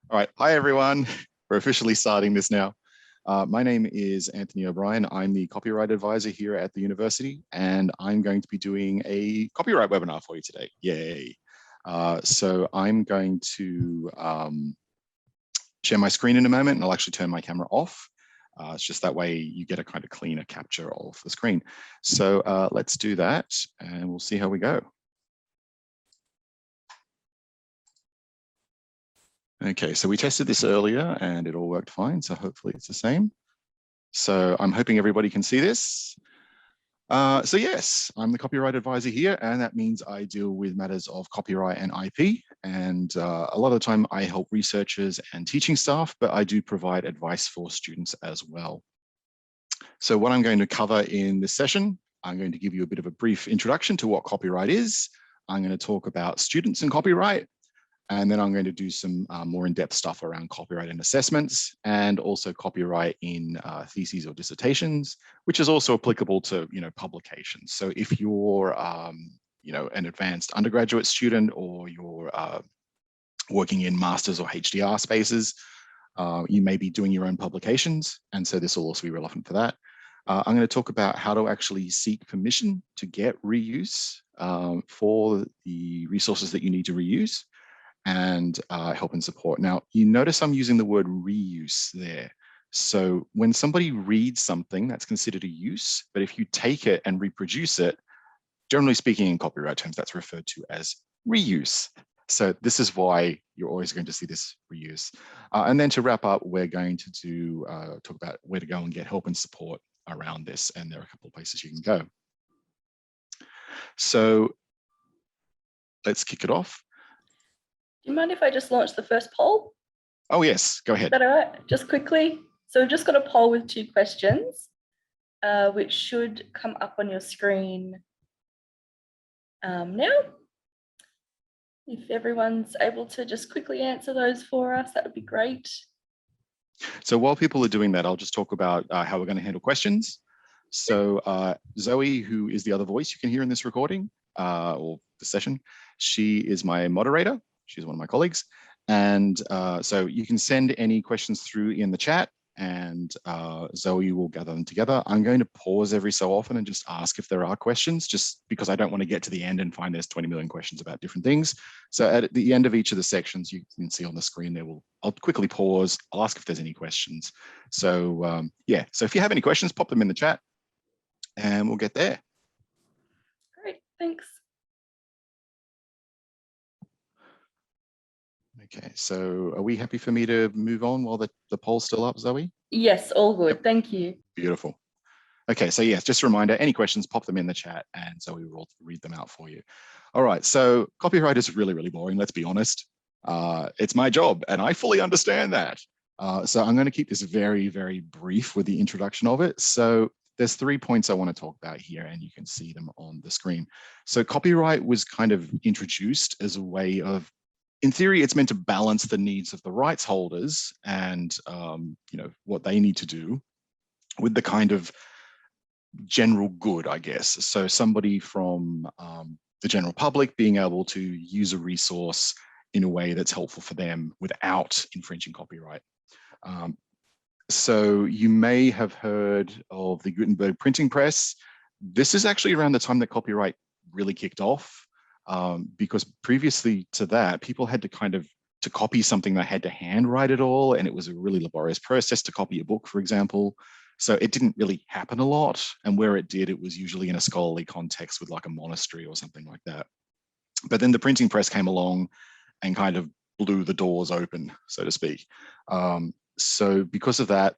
All right. Hi, everyone. We're officially starting this now. My name is Anthony O'Brien. I'm the copyright advisor here at the university, and I'm going to be doing a copyright webinar for you today. Yay. So I'm going to share my screen in a moment, and I'll actually turn my camera off. It's just that way you get a kind of cleaner capture of the screen. So let's do that, and we'll see how we go. Okay, so we tested this earlier and it all worked fine. So hopefully it's the same. So I'm hoping everybody can see this. So yes, I'm the copyright advisor here, and that means I deal with matters of copyright and IP. And a lot of the time I help researchers and teaching staff, but I do provide advice for students as well. So what I'm going to cover in this session, I'm going to give you a bit of a brief introduction to what copyright is. I'm going to talk about students and copyright. And then I'm going to do some more in-depth stuff around copyright and assessments, and also copyright in theses or dissertations, which is also applicable to publications. So if you're an advanced undergraduate student, or you're working in masters or HDR spaces, you may be doing your own publications, and so this will also be relevant for that. I'm going to talk about how to actually seek permission to get reuse for the resources that you need to reuse, and help and support. Now, you notice I'm using the word reuse there. So when somebody reads something, that's considered a use, but if you take it and reproduce it, generally speaking in copyright terms, that's referred to as reuse. So this is why you're always going to see this reuse. And then to wrap up, we're going to talk about where to go and get help and support around this. And there are a couple of places you can go. So let's kick it off. Do you mind if I just launch the first poll? Oh, yes, go ahead. Is that all right? Just quickly. So we've just got a poll with 2 questions, which should come up on your screen now. If everyone's able to just quickly answer those for us, that would be great. So while people are doing that, I'll just talk about how we're going to handle questions. So Zoe, who is the other voice you can hear in this recording or the session, she is my moderator. She's one of my colleagues. And so you can send any questions through in the chat, and Zoe will gather them together. I'm going to pause every so often and just ask if there are questions, just because I don't want to get to the end and find there's 20 million questions about different things. So at the end of each of the sections, you can see on the screen there, I'll quickly pause. I'll ask if there's any questions. So yeah, so if you have any questions, pop them in the chat and we'll get there. Great, thanks. Okay, so are we happy for me to move on while the poll's still up, Zoe? Yes, all good. Yep. Thank you. Beautiful. Okay, so yes, just a reminder, any questions, pop them in the chat and Zoe will read them out for you. All right, so copyright is really, really boring, let's be honest. It's my job and I fully understand that. So I'm going to keep this very, very brief with the introduction of it. So there's 3 points I want to talk about here, and you can see them on the screen. So copyright was kind of introduced as a way of, in theory, it's meant to balance the needs of the rights holders and what they need to do with the kind of general good, I guess. So somebody from the general public being able to use a resource in a way that's helpful for them without infringing copyright. So you may have heard of the Gutenberg printing press. This is actually around the time that copyright really kicked off. Because previously to that, people had to copy something, they had to handwrite it all, and it was a really laborious process to copy a book, for example. So it didn't really happen a lot, and where it did, it was usually in a scholarly context with like a monastery or something like that. But then the printing press came along and kind of blew the doors open, so to speak. So because of that,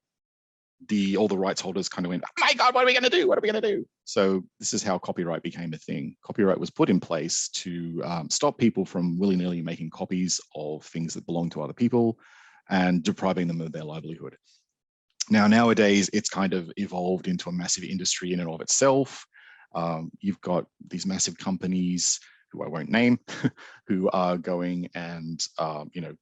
all the rights holders kind of went, oh my God, what are we going to do? What are we going to do? So this is how copyright became a thing. Copyright was put in place to stop people from willy-nilly making copies of things that belong to other people and depriving them of their livelihood. Now, nowadays, it's kind of evolved into a massive industry in and of itself. You've got these massive companies, who I won't name, who are going and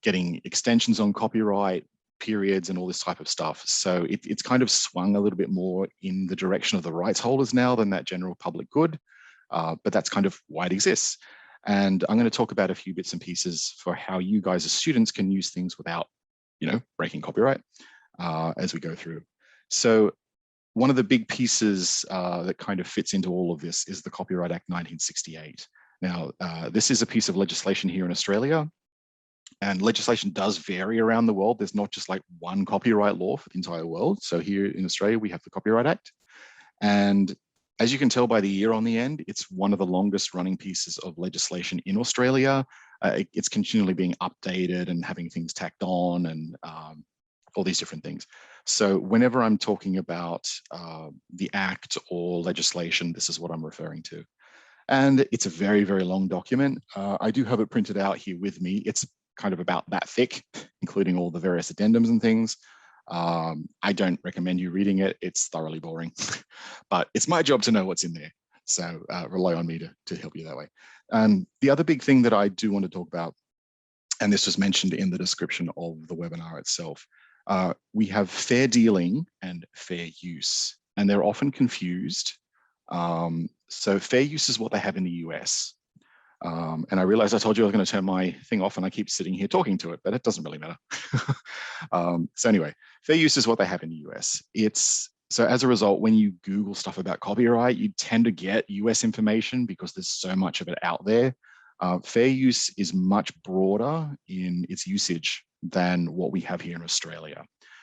getting extensions on copyright periods and all this type of stuff. So it's kind of swung a little bit more in the direction of the rights holders now than that general public good, but that's kind of why it exists. And I'm going to talk about a few bits and pieces for how you guys as students can use things without breaking copyright as we go through. So one of the big pieces that kind of fits into all of this is the Copyright Act 1968. Now, this is a piece of legislation here in Australia, and legislation does vary around the world. There's not just like one copyright law for the entire world. So here in Australia, we have the Copyright Act. And as you can tell by the year on the end, it's one of the longest running pieces of legislation in Australia. It's continually being updated and having things tacked on and all these different things. So whenever I'm talking about the act or legislation, this is what I'm referring to. And it's a very, very long document. I do have it printed out here with me. It's kind of about that thick, including all the various addendums and things. I don't recommend you reading it. It's thoroughly boring, but it's my job to know what's in there. So rely on me to help you that way. The other big thing that I do want to talk about, and this was mentioned in the description of the webinar itself, we have fair dealing and fair use, and they're often confused. So fair use is what they have in the US. And I realized I told you I was going to turn my thing off, and I keep sitting here talking to it, but it doesn't really matter. So anyway, fair use is what they have in the US. So as a result, when you Google stuff about copyright, you tend to get US information because there's so much of it out there. Fair use is much broader in its usage than what we have here in Australia.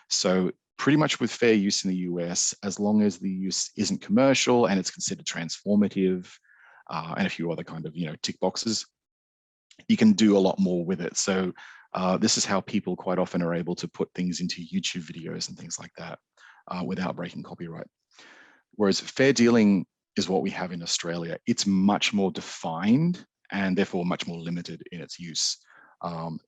So pretty much with fair use in the US, as long as the use isn't commercial and it's considered transformative, and a few other kind of tick boxes, you can do a lot more with it. So this is how people quite often are able to put things into YouTube videos and things like that without breaking copyright. Whereas fair dealing is what we have in Australia. It's much more defined and therefore much more limited in its use.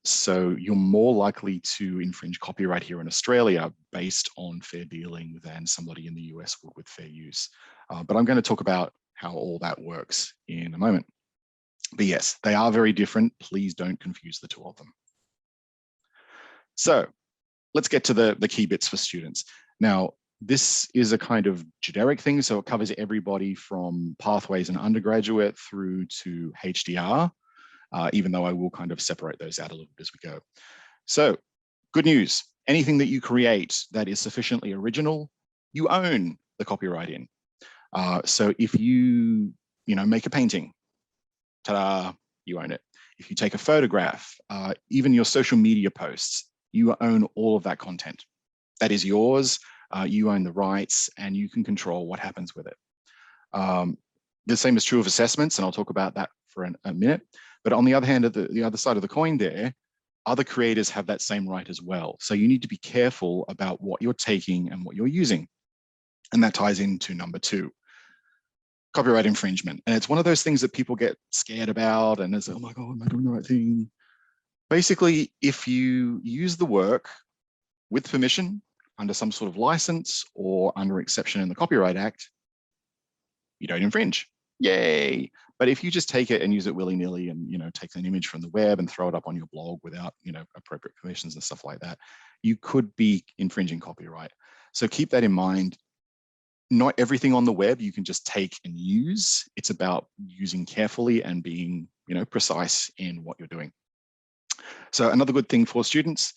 So you're more likely to infringe copyright here in Australia based on fair dealing than somebody in the US would with fair use. But I'm going to talk about how all that works in a moment. But yes, they are very different. Please don't confuse the two of them. So let's get to the key bits for students. Now, this is a kind of generic thing, so it covers everybody from pathways and undergraduate through to HDR, even though I will kind of separate those out a little bit as we go. So good news, anything that you create that is sufficiently original, you own the copyright in. So if you make a painting, ta-da, you own it. If you take a photograph, even your social media posts, you own all of that content. That is yours. You own the rights, and you can control what happens with it. The same is true of assessments, and I'll talk about that for a minute. But on the other hand, the other side of the coin there, other creators have that same right as well. So you need to be careful about what you're taking and what you're using. And that ties into number 2. Copyright infringement. And it's one of those things that people get scared about and it's, oh my God, am I doing the right thing? Basically, if you use the work with permission under some sort of license or under exception in the Copyright Act, you don't infringe. Yay. But if you just take it and use it willy-nilly and take an image from the web and throw it up on your blog without appropriate permissions and stuff like that, you could be infringing copyright. So keep that in mind. Not everything on the web you can just take and use. It's about using carefully and being precise in what you're doing. So another good thing for students,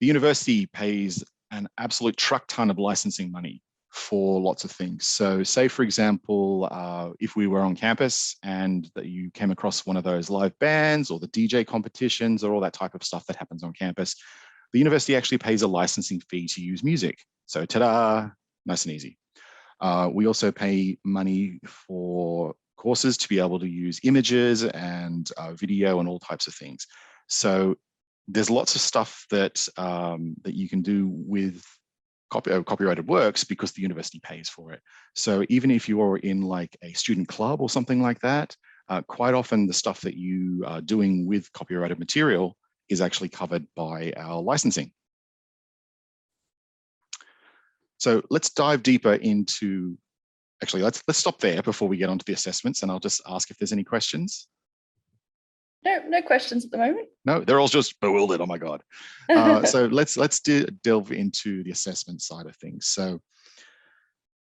the university pays an absolute truck ton of licensing money for lots of things. So say, for example, if we were on campus and that you came across one of those live bands or the DJ competitions or all that type of stuff that happens on campus, the university actually pays a licensing fee to use music. So ta-da, nice and easy. We also pay money for courses to be able to use images and video and all types of things. So there's lots of stuff that that you can do with copyrighted works because the university pays for it. So even if you are in like a student club or something like that, quite often the stuff that you are doing with copyrighted material is actually covered by our licensing. So let's dive deeper into, actually, let's stop there before we get onto the assessments, and I'll just ask if there's any questions. No questions at the moment. No, they're all just bewildered. Oh my God. So let's delve into the assessment side of things. So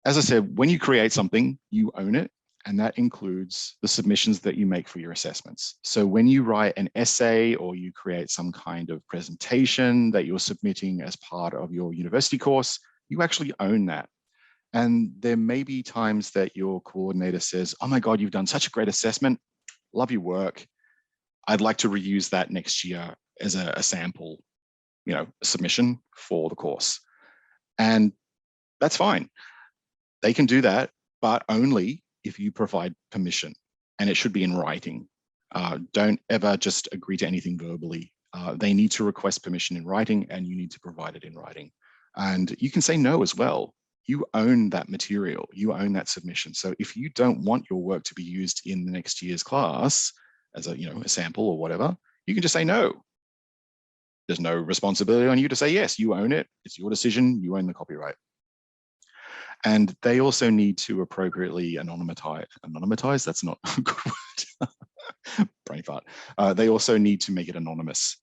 as I said, when you create something, you own it. and that includes the submissions that you make for your assessments. So when you write an essay or you create some kind of presentation that you're submitting as part of your university course, you actually own that. And there may be times that your coordinator says, oh my God, you've done such a great assessment. Love your work. I'd like to reuse that next year as a sample, submission for the course. And that's fine. They can do that, but only if you provide permission, and it should be in writing. Don't ever just agree to anything verbally. They need to request permission in writing, and you need to provide it in writing. And you can say no as well. You own that material, you own that submission. So if you don't want your work to be used in the next year's class as a sample or whatever, you can just say no. There's no responsibility on you to say yes, you own it, it's your decision, you own the copyright. And they also need to appropriately anonymize, that's not a good word, brain fart. They also need to make it anonymous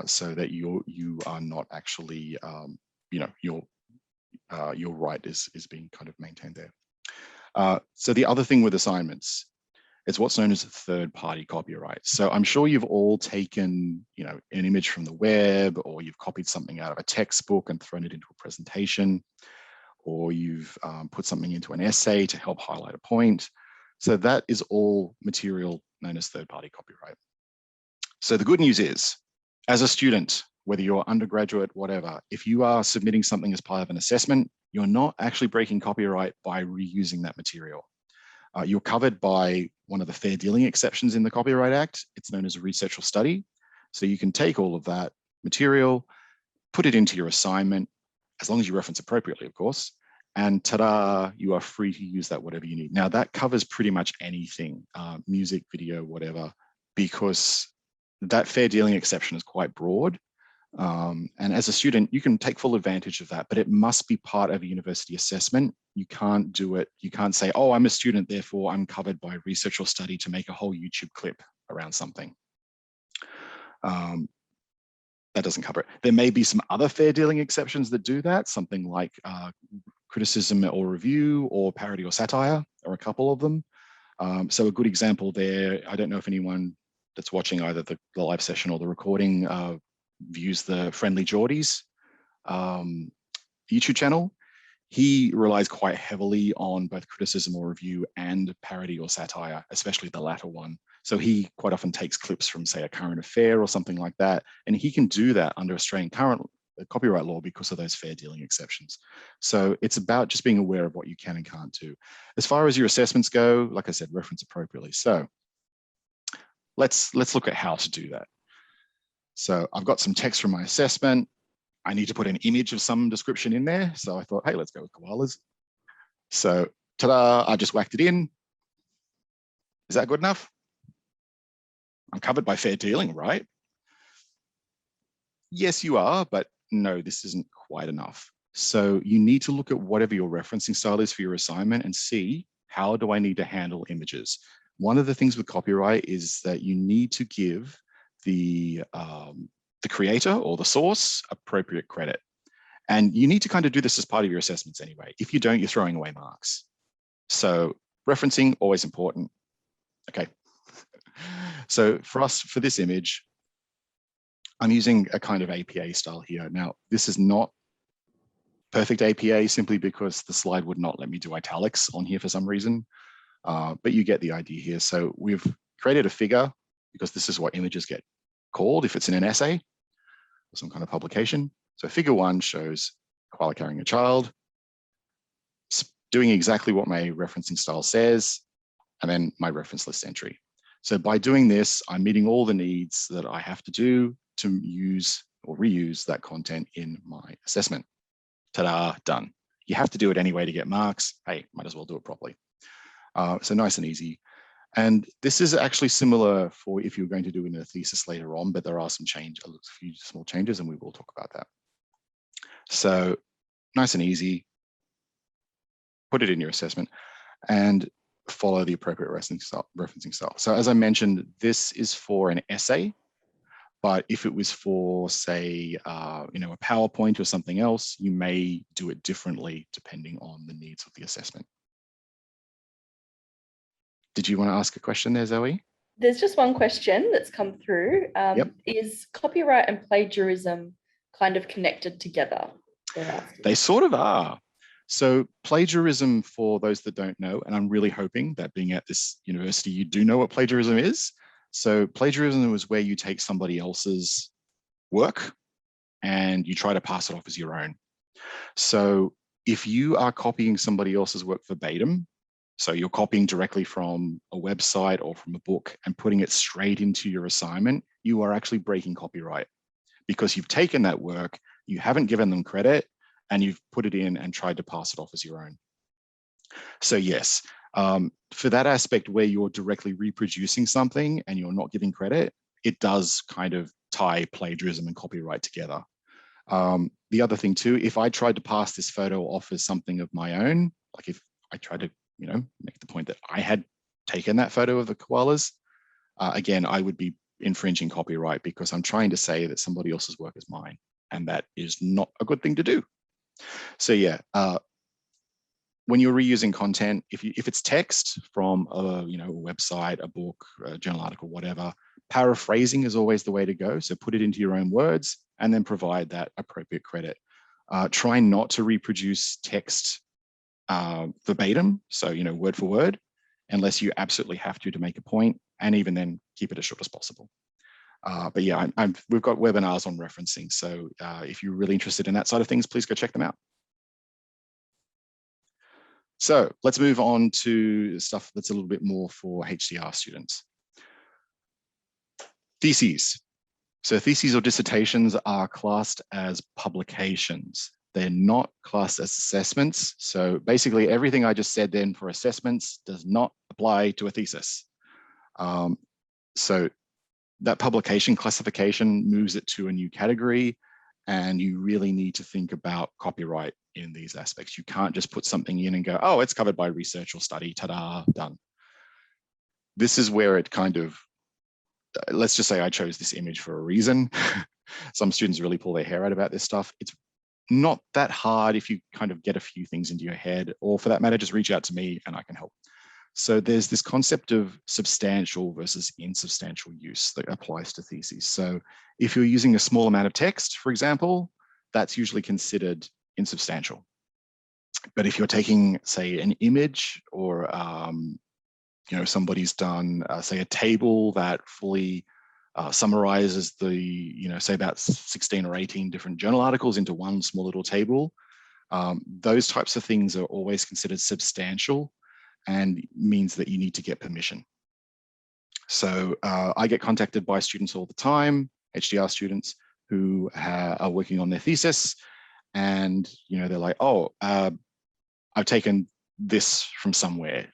so that you are not actually, your right is being kind of maintained there. So the other thing with assignments, it's what's known as third-party copyright. So I'm sure you've all taken, an image from the web, or you've copied something out of a textbook and thrown it into a presentation, or you've put something into an essay to help highlight a point. So that is all material known as third-party copyright. So the good news is, as a student, whether you're undergraduate, whatever, if you are submitting something as part of an assessment, you're not actually breaking copyright by reusing that material. You're covered by one of the fair dealing exceptions in the Copyright Act. It's known as a research or study. So you can take all of that material, put it into your assignment, as long as you reference appropriately, of course, and ta-da, you are free to use that whatever you need. Now that covers pretty much anything, music, video, whatever, because that fair dealing exception is quite broad. And as a student, you can take full advantage of that, but it must be part of a university assessment. You can't do it. You can't say, oh, I'm a student, therefore I'm covered by research or study to make a whole YouTube clip around something. That doesn't cover it. There may be some other fair dealing exceptions that do that, something like criticism or review or parody or satire, or a couple of them. So a good example there, I don't know if anyone that's watching either the live session or the recording views the Friendly Geordies YouTube channel. He relies quite heavily on both criticism or review and parody or satire, especially the latter one. So he quite often takes clips from, say, a current affair or something like that, and he can do that under Australian current copyright law because of those fair dealing exceptions. So it's about just being aware of what you can and can't do. As far as your assessments go, like I said, reference appropriately. So let's look at how to do that. So I've got some text from my assessment. I need to put an image of some description in there. So I thought, hey, let's go with koalas. So ta-da, I just whacked it in. Is that good enough? I'm covered by fair dealing, right? Yes, you are, but no, this isn't quite enough. So you need to look at whatever your referencing style is for your assignment and see, how do I need to handle images? One of the things with copyright is that you need to give the creator or the source appropriate credit. And you need to kind of do this as part of your assessments anyway. If you don't, you're throwing away marks. So referencing, always important. Okay. So for us, for this image, I'm using a kind of APA style here. Now, this is not perfect APA simply because the slide would not let me do italics on here for some reason, but you get the idea here. So we've created a figure because this is what images get called if it's in an essay or some kind of publication. So figure 1 shows a koala carrying a child, doing exactly what my referencing style says, and then my reference list entry. So by doing this, I'm meeting all the needs that I have to do to use or reuse that content in my assessment. Ta-da, done. You have to do it anyway to get marks. Hey, might as well do it properly. So nice and easy. And this is actually similar for if you're going to do in a thesis later on, but there are some a few small changes, and we will talk about that. So nice and easy. Put it in your assessment and follow the appropriate referencing style. So as I mentioned, this is for an essay, but if it was for, say, a PowerPoint or something else, you may do it differently depending on the needs of the assessment. Did you want to ask a question there, Zoe? There's just one question that's come through. Yep. Is copyright and plagiarism kind of connected together? They're asking. They sort of are. So plagiarism, for those that don't know, and I'm really hoping that being at this university, you do know what plagiarism is. So plagiarism is where you take somebody else's work and you try to pass it off as your own. So if you are copying somebody else's work verbatim, so you're copying directly from a website or from a book and putting it straight into your assignment, you are actually breaking copyright because you've taken that work, you haven't given them credit, and you've put it in and tried to pass it off as your own. So yes, for that aspect where you're directly reproducing something and you're not giving credit, it does kind of tie plagiarism and copyright together. The other thing too, if I tried to pass this photo off as something of my own, like if I tried to, make the point that I had taken that photo of the koalas, again, I would be infringing copyright because I'm trying to say that somebody else's work is mine, and that is not a good thing to do. So yeah, when you're reusing content, if it's text from a website, a book, a journal article, whatever, paraphrasing is always the way to go. So put it into your own words and then provide that appropriate credit. Try not to reproduce text verbatim, so word for word, unless you absolutely have to make a point, and even then keep it as short as possible. But yeah, we've got webinars on referencing, so if you're really interested in that side of things, please go check them out. So let's move on to stuff that's a little bit more for HDR students. Theses. So theses or dissertations are classed as publications. They're not classed as assessments. So basically everything I just said then for assessments does not apply to a thesis. So that publication classification moves it to a new category, and you really need to think about copyright in these aspects. You can't just put something in and go, oh, it's covered by research or study, ta-da, done. This is where it kind of, let's just say I chose this image for a reason. Some students really pull their hair out about this stuff. It's not that hard if you kind of get a few things into your head, or for that matter, just reach out to me and I can help. So there's this concept of substantial versus insubstantial use that applies to theses. So if you're using a small amount of text, for example, that's usually considered insubstantial. But if you're taking, say, an image, or somebody's done, say, a table that fully summarizes the, say about 16 or 18 different journal articles into one small little table, those types of things are always considered substantial, and means that you need to get permission. So I get contacted by students all the time, HDR students who are working on their thesis, and they're like, oh, I've taken this from somewhere.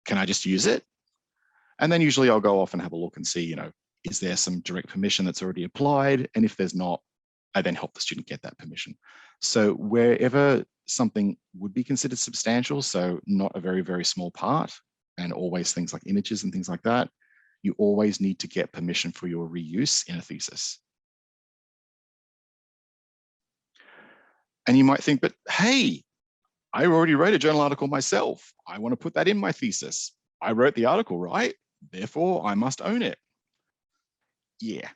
Can I just use it? And then usually I'll go off and have a look and see, is there some direct permission that's already applied? And if there's not, I then help the student get that permission. So wherever something would be considered substantial, so not a very, very small part, and always things like images and things like that, you always need to get permission for your reuse in a thesis. And you might think, but hey, I already wrote a journal article myself. I want to put that in my thesis. I wrote the article, right? Therefore, I must own it. Yeah.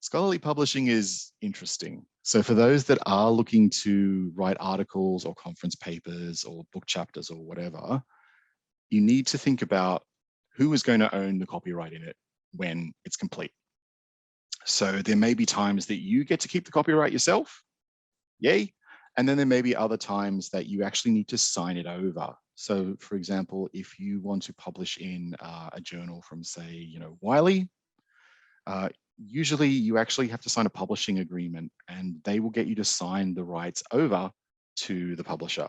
Scholarly publishing is interesting. So for those that are looking to write articles or conference papers or book chapters or whatever, you need to think about who is going to own the copyright in it when it's complete. So there may be times that you get to keep the copyright yourself, yay. And then there may be other times that you actually need to sign it over. So for example, if you want to publish in a journal from, say, Wiley, usually you actually have to sign a publishing agreement, and they will get you to sign the rights over to the publisher.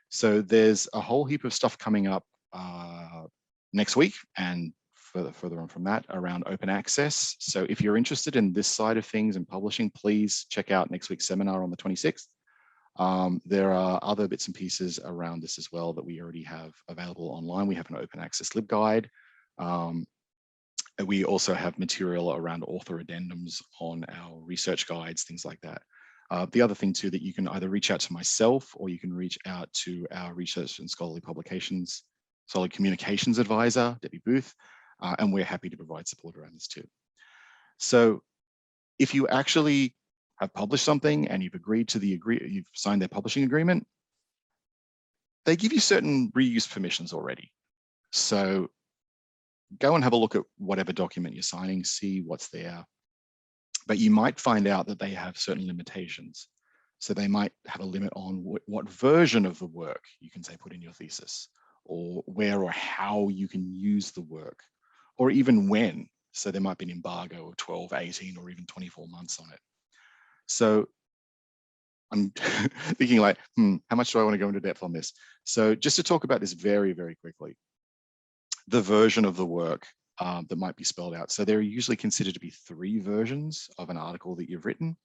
So there's a whole heap of stuff coming up next week and further on from that around open access. So if you're interested in this side of things and publishing, please check out next week's seminar on the 26th. There are other bits and pieces around this as well that we already have available online. We have an open access LibGuide. We also have material around author addendums on our research guides, things like that. The other thing too, that you can either reach out to myself or you can reach out to our research and scholarly publications Solid Communications Advisor, Debbie Booth, and we're happy to provide support around this too. So if you actually have published something and you've agreed to you've signed their publishing agreement, they give you certain reuse permissions already. So go and have a look at whatever document you're signing, see what's there. But you might find out that they have certain limitations. So they might have a limit on what version of the work you can, say, put in your thesis, or where or how you can use the work, or even when. So there might be an embargo of 12, 18, or even 24 months on it. So I'm thinking like, how much do I want to go into depth on this? So just to talk about this very, very quickly, the version of the work that might be spelled out. So there are usually considered to be 3 versions of an article that you've written.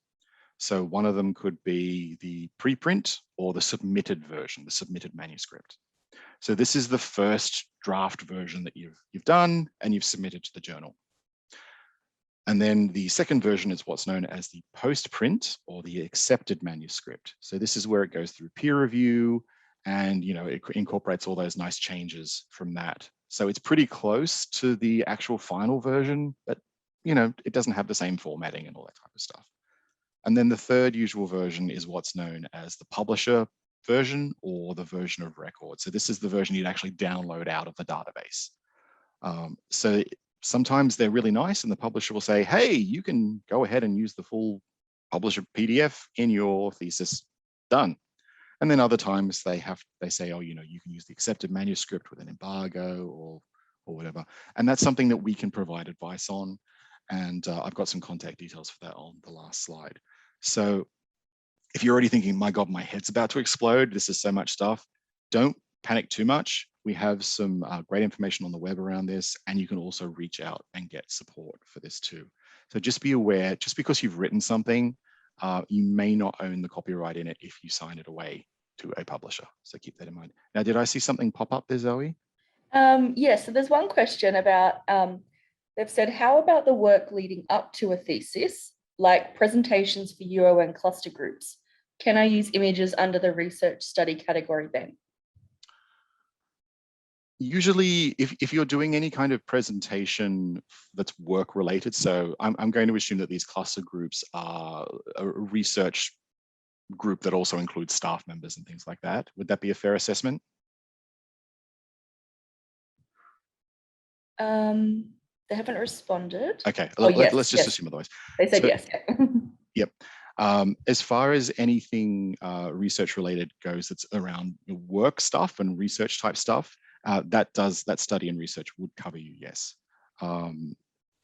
So one of them could be the preprint or the submitted version, the submitted manuscript. So this is the first draft version that you've done and you've submitted to the journal. And then the second version is what's known as the post-print or the accepted manuscript. So this is where it goes through peer review and it incorporates all those nice changes from that. So it's pretty close to the actual final version, but it doesn't have the same formatting and all that type of stuff. And then the third usual version is what's known as the publisher version or the version of record. So this is the version you'd actually download out of the database. So sometimes they're really nice and the publisher will say, hey, you can go ahead and use the full publisher PDF in your thesis, done. And then other times they say, oh, you can use the accepted manuscript with an embargo or whatever. And that's something that we can provide advice on. And I've got some contact details for that on the last slide. So if you're already thinking, my God, my head's about to explode, this is so much stuff, don't panic too much. We have some great information on the web around this, and you can also reach out and get support for this too. So just be aware, just because you've written something, you may not own the copyright in it if you sign it away to a publisher. So keep that in mind. Now, did I see something pop up there, Zoe? Yes, so there's one question about, they've said, how about the work leading up to a thesis, like presentations for UON cluster groups? Can I use images under the research study category then? Usually, if you're doing any kind of presentation that's work related, so I'm going to assume that these cluster groups are a research group that also includes staff members and things like that. Would that be a fair assessment? They haven't responded. Okay, yes, let's just yes. assume otherwise. They said yes. Yep. As far as anything research related goes, that's around work stuff and research type stuff, that study and research would cover you, yes.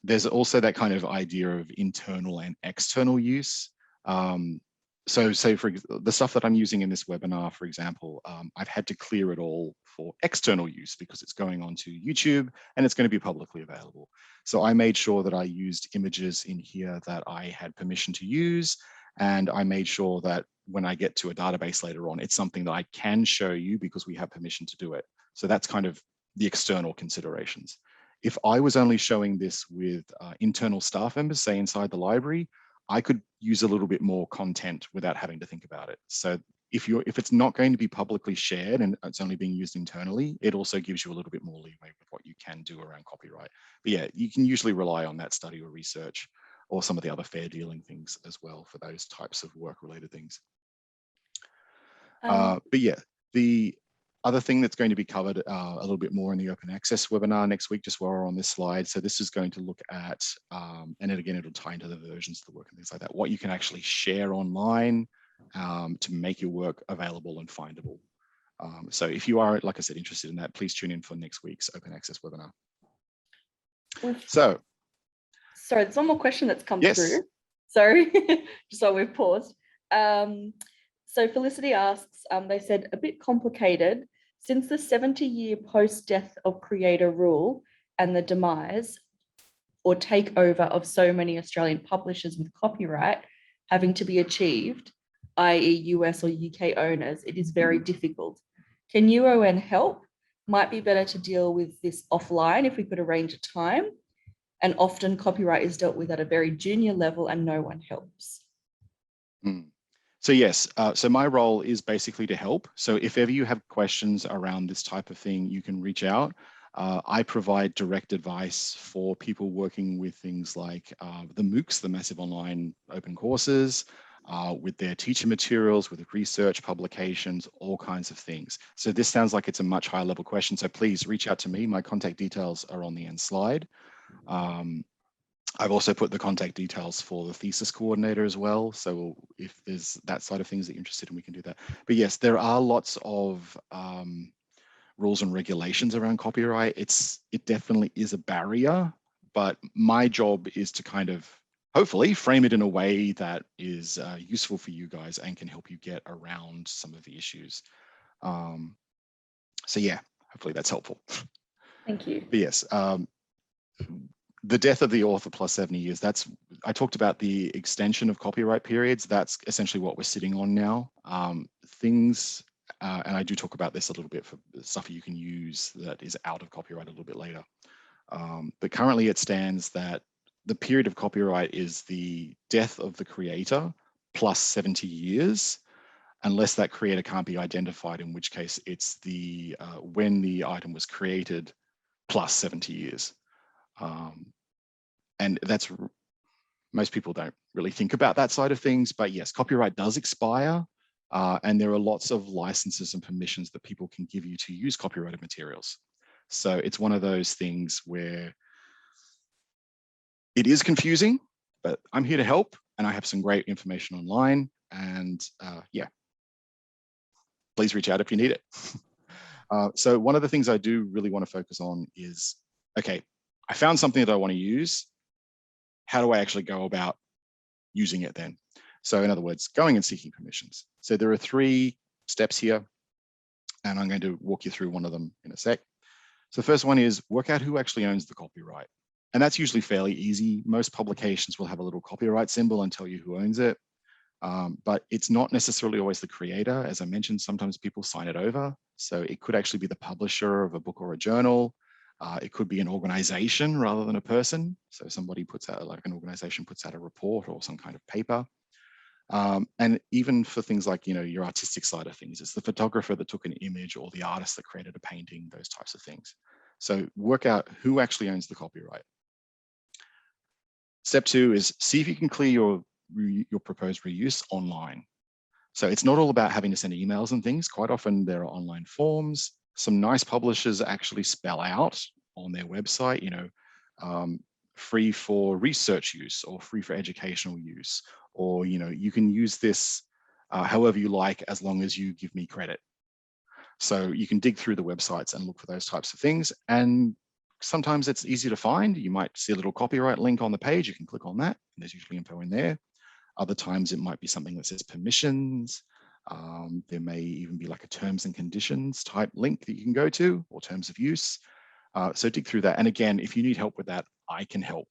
There's also that kind of idea of internal and external use. So say for the stuff that I'm using in this webinar, for example, I've had to clear it all for external use because it's going onto YouTube and it's going to be publicly available. So I made sure that I used images in here that I had permission to use. And I made sure that when I get to a database later on, it's something that I can show you because we have permission to do it. So that's kind of the external considerations. If I was only showing this with internal staff members, say inside the library, I could use a little bit more content without having to think about it. So if it's not going to be publicly shared and it's only being used internally, it also gives you a little bit more leeway with what you can do around copyright. But yeah, you can usually rely on that study or research or some of the other fair dealing things as well for those types of work related things. But yeah, the other thing that's going to be covered a little bit more in the open access webinar next week, just while we're on this slide. So this is going to look at, and then again, it'll tie into the versions of the work and things like that, what you can actually share online to make your work available and findable. So if you are, like I said, interested in that, please tune in for next week's open access webinar. So. Sorry, there's one more question that's come yes. through. Sorry, just while we've paused. So Felicity asks, they said, a bit complicated, since the 70-year post-death of creator rule and the demise or takeover of so many Australian publishers with copyright having to be achieved, i.e. US or UK owners, it is very difficult. Can UON help? Might be better to deal with this offline if we could arrange a time. And often copyright is dealt with at a very junior level and no one helps. So yes, so my role is basically to help. So if ever you have questions around this type of thing, you can reach out. I provide direct advice for people working with things like the MOOCs, the Massive Online Open Courses, with their teacher materials, with research publications, all kinds of things. So this sounds like it's a much higher level question. So please reach out to me. My contact details are on the end slide. I've also put the contact details for the thesis coordinator as well. So if there's that side of things that you're interested in, we can do that. But yes, there are lots of rules and regulations around copyright. It definitely is a barrier, but my job is to kind of hopefully frame it in a way that is useful for you guys and can help you get around some of the issues. So yeah, hopefully that's helpful. Thank you. But yes, the death of the author plus 70 years, I talked about the extension of copyright periods. That's essentially what we're sitting on now. And I do talk about this a little bit for stuff you can use that is out of copyright a little bit later. But currently it stands that the period of copyright is the death of the creator plus 70 years, unless that creator can't be identified, in which case it's the when the item was created plus 70 years. And that's, most people don't really think about that side of things, but yes, copyright does expire. And there are lots of licenses and permissions that people can give you to use copyrighted materials. So it's one of those things where it is confusing, but I'm here to help, and I have some great information online. And yeah, please reach out if you need it. So one of the things I do really want to focus on is, okay, I found something that I want to use. How do I actually go about using it then? So in other words, going and seeking permissions. So there are 3 steps here, and I'm going to walk you through one of them in a sec. So the first one is work out who actually owns the copyright. And that's usually fairly easy. Most publications will have a little copyright symbol and tell you who owns it. But it's not necessarily always the creator. As I mentioned, sometimes people sign it over. So it could actually be the publisher of a book or a journal. It could be an organization rather than a person. So somebody puts out, like an organization puts out a report or some kind of paper. And even for things like, your artistic side of things, it's the photographer that took an image or the artist that created a painting, those types of things. So work out who actually owns the copyright. Step 2 is see if you can clear your proposed reuse online. So it's not all about having to send emails and things. Quite often there are online forms. Some nice publishers actually spell out on their website, free for research use or free for educational use, or you can use this however you like, as long as you give me credit. So you can dig through the websites and look for those types of things. And sometimes it's easy to find. You might see a little copyright link on the page. You can click on that, and there's usually info in there. Other times it might be something that says permissions. There may even be like a terms and conditions type link that you can go to, or terms of use. So dig through that. And again, if you need help with that, I can help.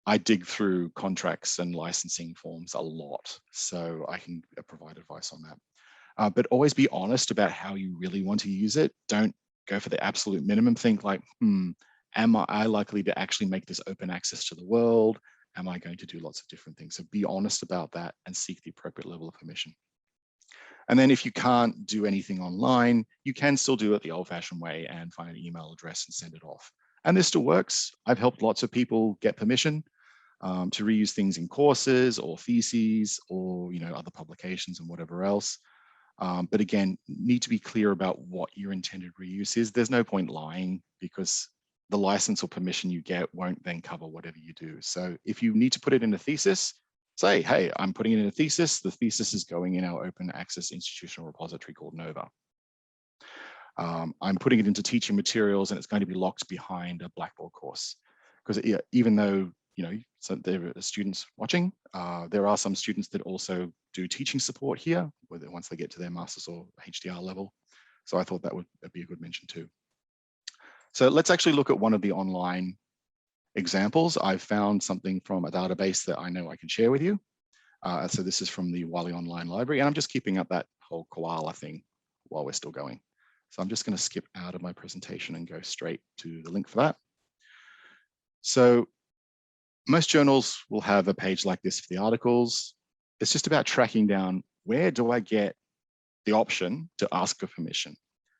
I dig through contracts and licensing forms a lot, so I can provide advice on that. But always be honest about how you really want to use it. Don't go for the absolute minimum. Think like, am I likely to actually make this open access to the world? Am I going to do lots of different things? So be honest about that and seek the appropriate level of permission. And then if you can't do anything online, you can still do it the old-fashioned way and find an email address and send it off. And this still works. I've helped lots of people get permission to reuse things in courses or theses or other publications and whatever else. But again, need to be clear about what your intended reuse is. There's no point lying, because the license or permission you get won't then cover whatever you do. So if you need to put it in a thesis, say, hey, I'm putting it in a thesis. The thesis is going in our open access institutional repository called Nova. I'm putting it into teaching materials, and it's going to be locked behind a Blackboard course. Because even though, so there are students watching, there are some students that also do teaching support here, whether once they get to their master's or HDR level. So I thought that would be a good mention too. So let's actually look at one of the online examples. I've found something from a database that I know I can share with you. So this is from the Wiley Online Library, and I'm just keeping up that whole koala thing while we're still going. So I'm just going to skip out of my presentation and go straight to the link for that. So most journals will have a page like this for the articles. it's just about tracking down, where do I get the option to ask for permission?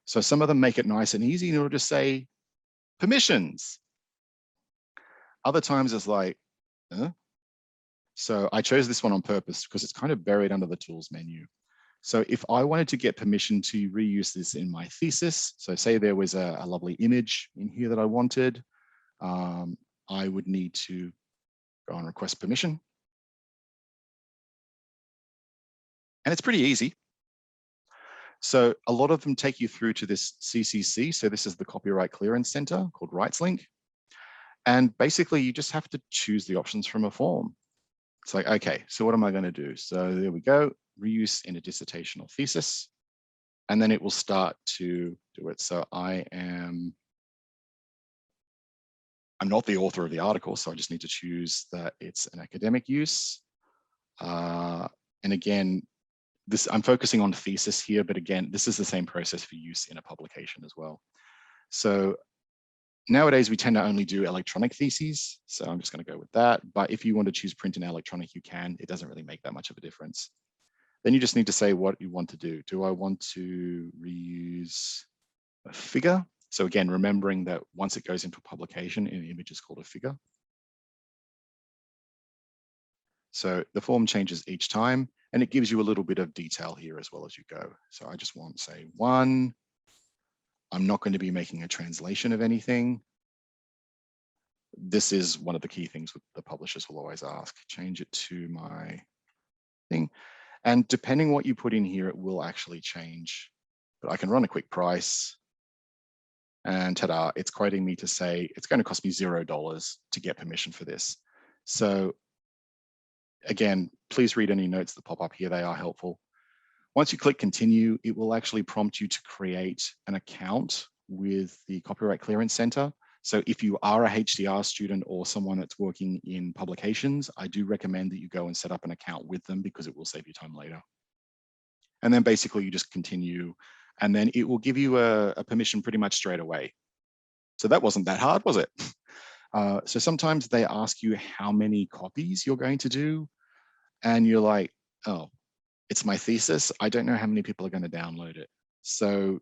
So some of them make it nice and easy and it'll just say permissions. Other times it's like, huh? So I chose this one on purpose because it's kind of buried under the tools menu. So if I wanted to get permission to reuse this in my thesis, so say there was a lovely image in here that I wanted, I would need to go and request permission. And it's pretty easy. So a lot of them take you through to this CCC. So this is the Copyright Clearance Center called RightsLink. And basically you just have to choose the options from a form. It's like, okay, so what am I going to do? So there we go, reuse in a dissertational thesis. And then it will start to do it. So I'm not the author of the article, so I just need to choose that it's an academic use. And again, I'm focusing on thesis here, but again, this is the same process for use in a publication as well. So nowadays we tend to only do electronic theses, so I'm just going to go with that. But if you want to choose print and electronic, you can. It doesn't really make that much of a difference. Then you just need to say what you want to do. Do I want to reuse a figure? So again, remembering that once it goes into a publication, an image is called a figure. So the form changes each time, and it gives you a little bit of detail here as well as you go. So I just want, say, 1. I'm not going to be making a translation of anything. This is one of the key things the publishers will always ask. Change it to my thing. And depending what you put in here, it will actually change. But I can run a quick price. And ta-da, it's quoting me to say, it's going to cost me $0 to get permission for this. So again, please read any notes that pop up here. They are helpful. Once you click continue, it will actually prompt you to create an account with the Copyright Clearance Center. So if you are a HDR student or someone that's working in publications, I do recommend that you go and set up an account with them because it will save you time later. And then basically you just continue, and then it will give you a permission pretty much straight away. So that wasn't that hard, was it? So sometimes they ask you how many copies you're going to do, and you're like, oh, it's my thesis. I don't know how many people are going to download it. So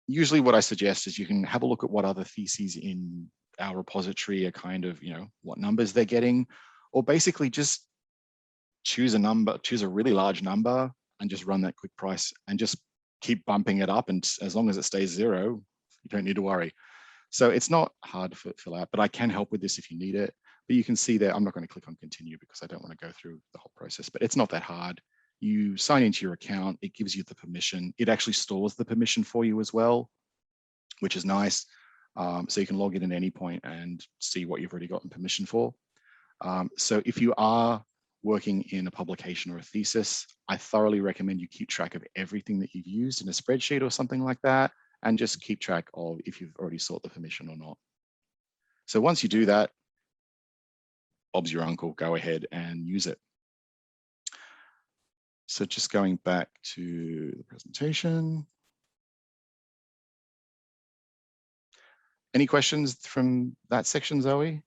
usually what I suggest is you can have a look at what other theses in our repository are kind of, what numbers they're getting, or basically just choose a number, choose a really large number and just run that quick price and just keep bumping it up. And as long as it stays 0, you don't need to worry. So it's not hard to fill out, but I can help with this if you need it. But you can see there, I'm not going to click on continue because I don't want to go through the whole process, but it's not that hard. You sign into your account, it gives you the permission. It actually stores the permission for you as well, which is nice. So you can log in at any point and see what you've already gotten permission for. So if you are working in a publication or a thesis, I thoroughly recommend you keep track of everything that you've used in a spreadsheet or something like that, and just keep track of if you've already sought the permission or not. So once you do that, Bob's your uncle, go ahead and use it. So just going back to the presentation. Any questions from that section, Zoe?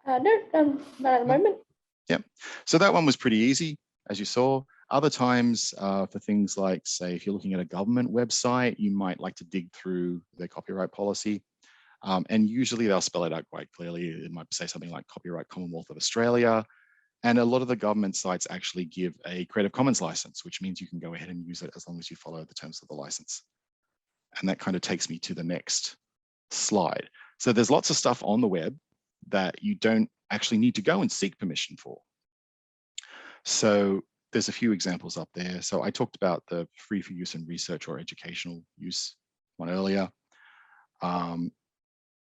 No, not at the moment. Yeah, so that one was pretty easy, as you saw. Other times for things like, say, if you're looking at a government website, you might like to dig through their copyright policy. And usually they'll spell it out quite clearly. It might say something like Copyright Commonwealth of Australia. And a lot of the government sites actually give a Creative Commons license, which means you can go ahead and use it as long as you follow the terms of the license. And that kind of takes me to the next slide. So there's lots of stuff on the web that you don't actually need to go and seek permission for. So there's a few examples up there. So I talked about the free for use and research or educational use one earlier.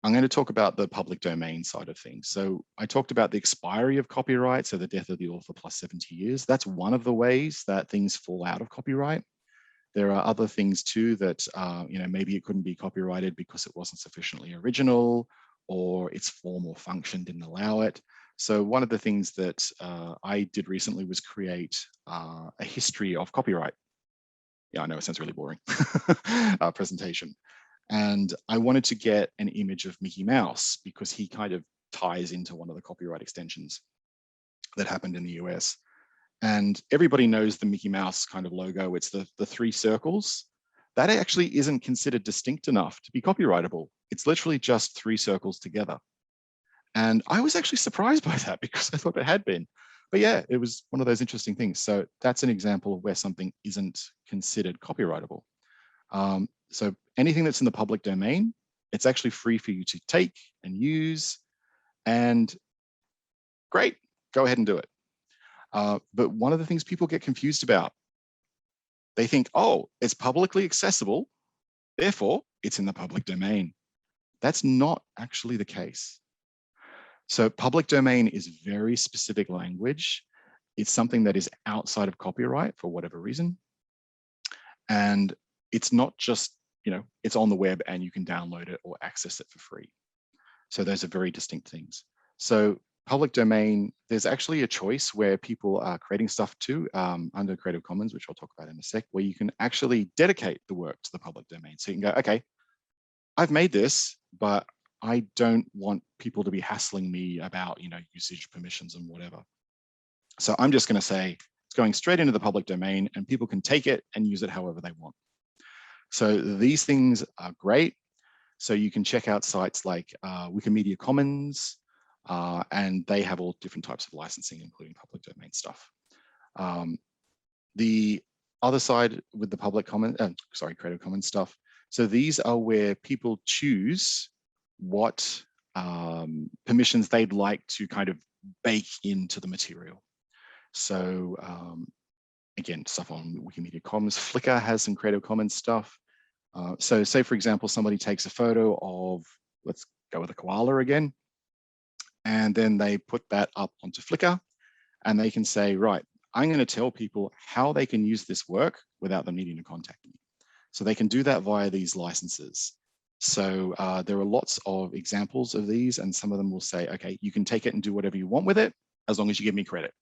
I'm going to talk about the public domain side of things. So I talked about the expiry of copyright, so the death of the author plus 70 years. That's one of the ways that things fall out of copyright. There are other things too that, maybe it couldn't be copyrighted because it wasn't sufficiently original, or its form or function didn't allow it. So one of the things that I did recently was create a history of copyright. Yeah, I know it sounds really boring presentation. And I wanted to get an image of Mickey Mouse because he kind of ties into one of the copyright extensions that happened in the US. And everybody knows the Mickey Mouse kind of logo. It's the three circles. That actually isn't considered distinct enough to be copyrightable. It's literally just three circles together. And I was actually surprised by that because I thought it had been. But yeah, it was one of those interesting things. So that's an example of where something isn't considered copyrightable. So anything that's in the public domain, it's actually free for you to take and use, and great, go ahead and do it. But one of the things people get confused about, they think, oh, it's publicly accessible, therefore it's in the public domain. That's not actually the case. So public domain is very specific language. It's something that is outside of copyright for whatever reason. And it's not just, it's on the web and you can download it or access it for free. So those are very distinct things. So public domain, there's actually a choice where people are creating stuff too under Creative Commons, which I'll talk about in a sec, where you can actually dedicate the work to the public domain. So you can go, okay, I've made this, but I don't want people to be hassling me about, usage permissions and whatever. So I'm just going to say it's going straight into the public domain and people can take it and use it however they want. So these things are great. So you can check out sites like Wikimedia Commons, and they have all different types of licensing, including public domain stuff. The other side with the Creative Commons stuff. So these are where people choose what permissions they'd like to kind of bake into the material. So again, stuff on Wikimedia Commons. Flickr has some Creative Commons stuff. So say, for example, somebody takes a photo of, let's go with a koala again, and then they put that up onto Flickr, and they can say, right, I'm going to tell people how they can use this work without them needing to contact me. So they can do that via these licenses. So there are lots of examples of these, and some of them will say, okay, you can take it and do whatever you want with it, as long as you give me credit.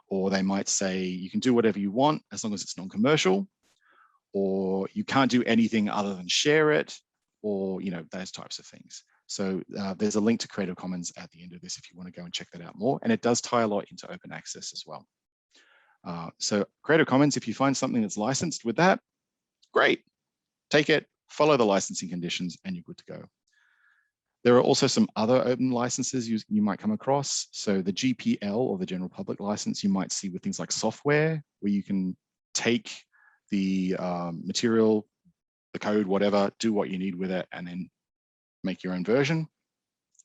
Or they might say, you can do whatever you want, as long as it's non-commercial, or you can't do anything other than share it, or those types of things. So there's a link to Creative Commons at the end of this if you want to go and check that out more. And it does tie a lot into open access as well. So Creative Commons, if you find something that's licensed with that, great, take it, follow the licensing conditions, and you're good to go. There are also some other open licenses you might come across. So the GPL, or the general public license, you might see with things like software, where you can take the material, the code, whatever, do what you need with it, and then make your own version.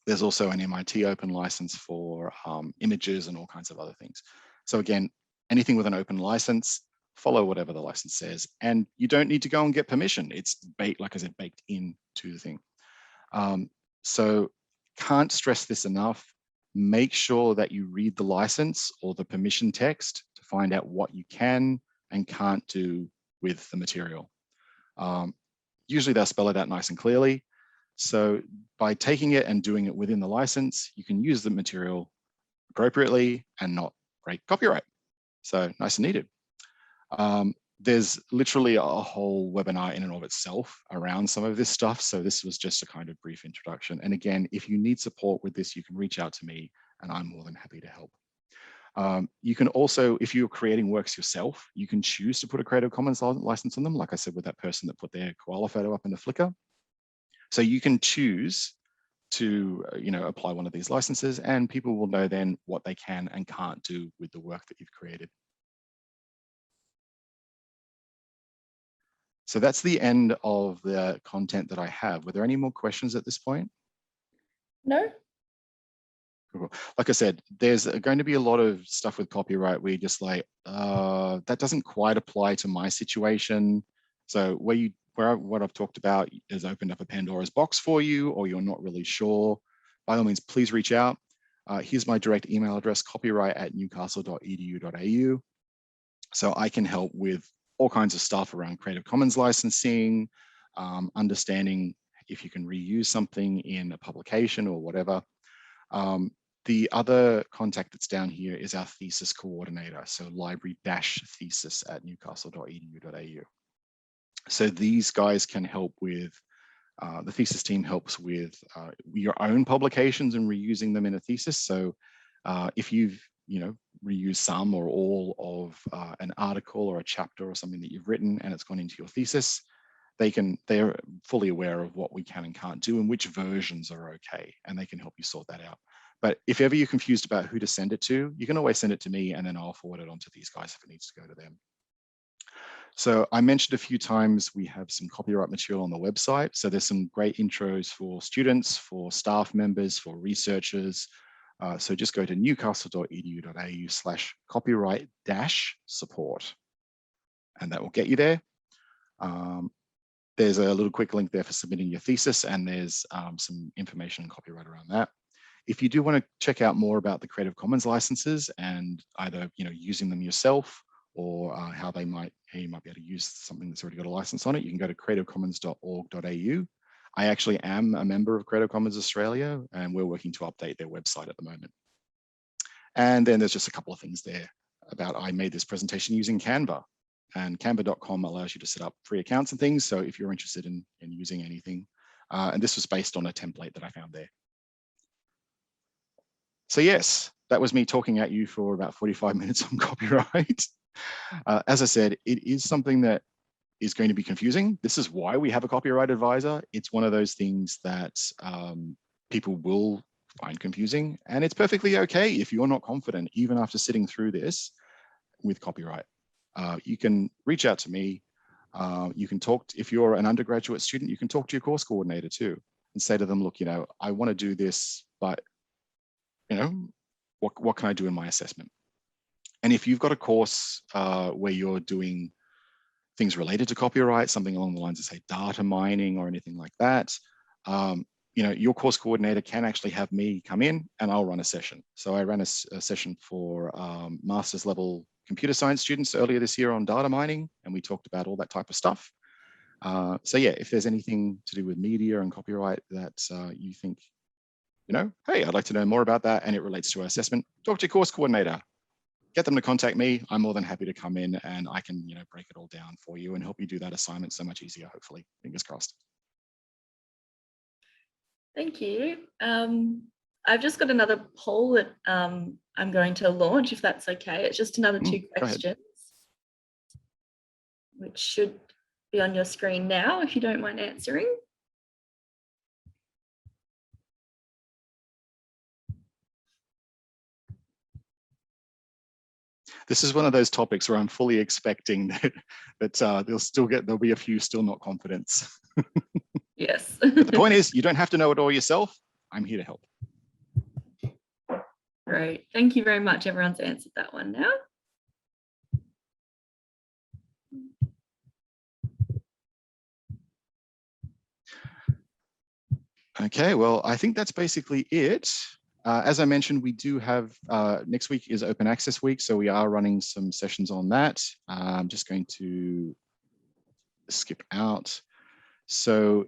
There's also an MIT open license for images and all kinds of other things. So again, anything with an open license, follow whatever the license says, and you don't need to go and get permission. It's like I said, baked into the thing. So can't stress this enough. Make sure that you read the license or the permission text to find out what you can and can't do with the material. Usually they'll spell it out nice and clearly. So by taking it and doing it within the license, you can use the material appropriately and not break copyright. So nice and needed. There's literally a whole webinar in and of itself around some of this stuff. So this was just a kind of brief introduction. And again, if you need support with this, you can reach out to me and I'm more than happy to help. You can also, if you're creating works yourself, you can choose to put a Creative Commons license on them. Like I said, with that person that put their koala photo up in the Flickr. So you can choose to, apply one of these licenses, and people will know then what they can and can't do with the work that you've created. So that's the end of the content that I have. Were there any more questions at this point? No. Cool. Like I said, there's going to be a lot of stuff with copyright where you're just like, that doesn't quite apply to my situation. So what I've talked about has opened up a Pandora's box for you, or you're not really sure, by all means, please reach out. Here's my direct email address, copyright@newcastle.edu.au. So I can help with all kinds of stuff around Creative Commons licensing, understanding if you can reuse something in a publication or whatever. The other contact that's down here is our thesis coordinator, so library-thesis@newcastle.edu.au. So these guys can help with, the thesis team helps with your own publications and reusing them in a thesis. So if you've reuse some or all of an article or a chapter or something that you've written and it's gone into your thesis, they're fully aware of what we can and can't do and which versions are okay, and they can help you sort that out. But if ever you're confused about who to send it to, you can always send it to me and then I'll forward it on to these guys if it needs to go to them. So I mentioned a few times we have some copyright material on the website. So there's some great intros for students, for staff members, for researchers. So just go to newcastle.edu.au/copyright-support, and that will get you there. There's a little quick link there for submitting your thesis, and there's some information on copyright around that. If you do want to check out more about the Creative Commons licenses and either using them yourself or how you might be able to use something that's already got a license on it, you can go to creativecommons.org.au. I actually am a member of Creative Commons Australia, and we're working to update their website at the moment. And then there's just a couple of things there about I made this presentation using Canva, and canva.com allows you to set up free accounts and things. So if you're interested in using anything, and this was based on a template that I found there. So yes, that was me talking at you for about 45 minutes on copyright. As I said, it is something that is going to be confusing. This is why we have a copyright advisor. It's one of those things that people will find confusing, and it's perfectly okay if you're not confident, even after sitting through this with copyright. You can reach out to me. You can talk, if you're an undergraduate student, you can talk to your course coordinator too and say to them, look, I want to do this, but what can I do in my assessment? And if you've got a course where you're doing things related to copyright, something along the lines of, say, data mining or anything like that, your course coordinator can actually have me come in and I'll run a session. So I ran a session for master's level computer science students earlier this year on data mining, and we talked about all that type of stuff. So yeah, if there's anything to do with media and copyright that you think, hey, I'd like to know more about that and it relates to our assessment, talk to your course coordinator. Get them to contact me. I'm more than happy to come in and I can, break it all down for you and help you do that assignment so much easier, hopefully. Fingers crossed. Thank you. I've just got another poll that I'm going to launch, if that's okay. It's just another 2 questions, which should be on your screen now, if you don't mind answering. This is one of those topics where I'm fully expecting that there'll be a few still not confident. Yes. But the point is, you don't have to know it all yourself. I'm here to help. Great. Thank you very much. Everyone's answered that one now. Okay, well, I think that's basically it. As I mentioned, we do have, next week is open access week, so we are running some sessions on that. I'm just going to skip out. So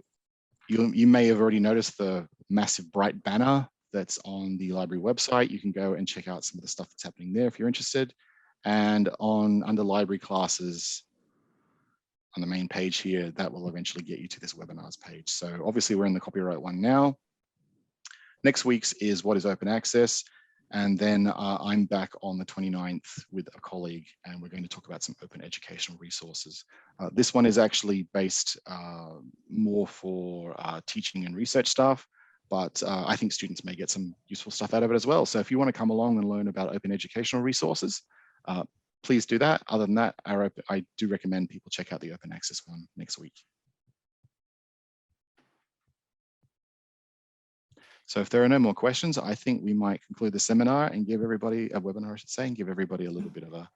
you may have already noticed the massive bright banner that's on the library website. You can go and check out some of the stuff that's happening there if you're interested. And under library classes, on the main page here, that will eventually get you to this webinars page. So obviously we're in the copyright one now. Next week's is what is open access. And then I'm back on the 29th with a colleague, and we're going to talk about some open educational resources. This one is actually based more for teaching and research staff, but I think students may get some useful stuff out of it as well. So if you want to come along and learn about open educational resources, please do that. Other than that, I do recommend people check out the open access one next week. So if there are no more questions, I think we might conclude the seminar and give everybody a webinar, I should say, and give everybody a little bit of a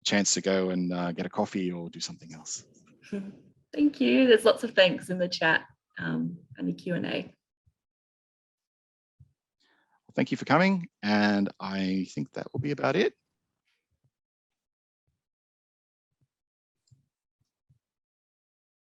chance to go and get a coffee or do something else. Thank you. There's lots of thanks in the chat and the Q&A. Well, thank you for coming, and I think that will be about it.